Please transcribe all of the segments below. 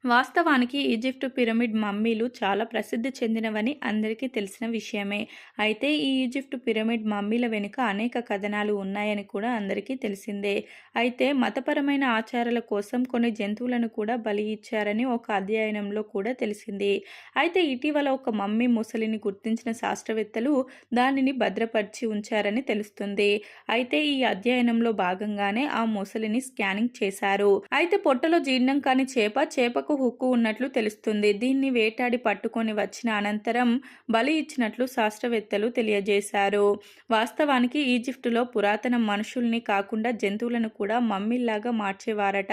వాస్తవానికి Egypt pyramid మమ్మీలు చాలా ప్రసిద్ధి చెందినవని అందరికీ తెలిసిన విషయమే. అయితే ఈ ఈజిప్టు పిరమిడ్ మమ్మీల వెనుక అనేక కథనాలు ఉన్నాయని కూడా అందరికీ తెలిసిందే. అయితే మతపరమైన ఆచారాల కోసం కొన్ని జంతువులను కూడా బలి ఇచ్చారని ఒక అధ్యయనంలో కూడా తెలిసింది. అయితే ఇటీవల ఒక మమ్మీ మొసలిని గుర్తించిన శాస్త్రవేత్తలు దానిని భద్రపరిచి ఉంచారని తెలుస్తుంది. అయితే ఈ అధ్యయనంలో భాగంగానే ఆ మొసలిని స్కానింగ్ చేశారు. అయితే పొట్టలో జీర్ణం కాని చేపకు హుక్కు ఉన్నట్లు తెలుస్తుంది. దీన్ని వేటాడి పట్టుకొని వచ్చిన అనంతరం బలి ఇచ్చినట్లు శాస్త్రవేత్తలు తెలియజేశారు. వాస్తవానికి ఈజిప్టులో పురాతన మనుషుల్ని కాకుండా జంతువులను కూడా మమ్మీల్లాగా మార్చేవారట.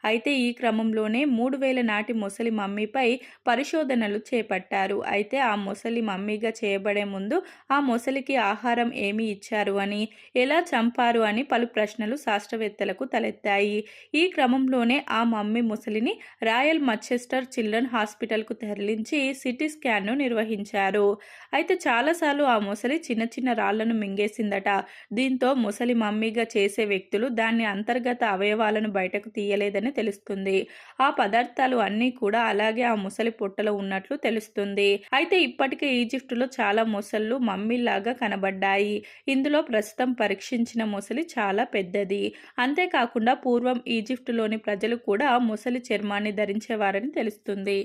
అయితే ఈ క్రమంలోనే 3000 నాటి మొసలి మమ్మీపై పరిశోధనలు చేపట్టారు. అయితే ఆ మొసలి మమ్మీగా చేయబడే ముందు ఆ మొసలికి ఆహారం ఏమి ఇచ్చారు అని, ఎలా చంపారు అని పలు ప్రశ్నలు శాస్త్రవేత్తలకు తలెత్తాయి. ఈ క్రమంలోనే ఆ మమ్మీ మొసలిని రాయల్ మాంచెస్టర్ చిల్డ్రన్ హాస్పిటల్కు తరలించి సిటీ స్కాన్ను నిర్వహించారు. అయితే చాలాసార్లు ఆ మొసలి చిన్న చిన్న రాళ్లను మింగేసిందట. దీంతో మొసలి మమ్మీగా చేసే వ్యక్తులు దాని అంతర్గత అవయవాలను బయటకు తీయలేదని తెలుస్తుంది. ఆ పదార్థాలు అన్నీ కూడా అలాగే ఆ మొసలి పొట్టలో ఉన్నట్లు తెలుస్తుంది. అయితే ఇప్పటికే ఈజిప్టులో చాలా మొసళ్ళు మమ్మీలాగా కనబడ్డాయి. ఇందులో ప్రస్తుతం పరీక్షించిన మొసలి చాలా పెద్దది. అంతేకాకుండా పూర్వం ఈజిప్టులోని ప్రజలు కూడా మొసలి చర్మాన్ని ధరించేవారని తెలుస్తుంది.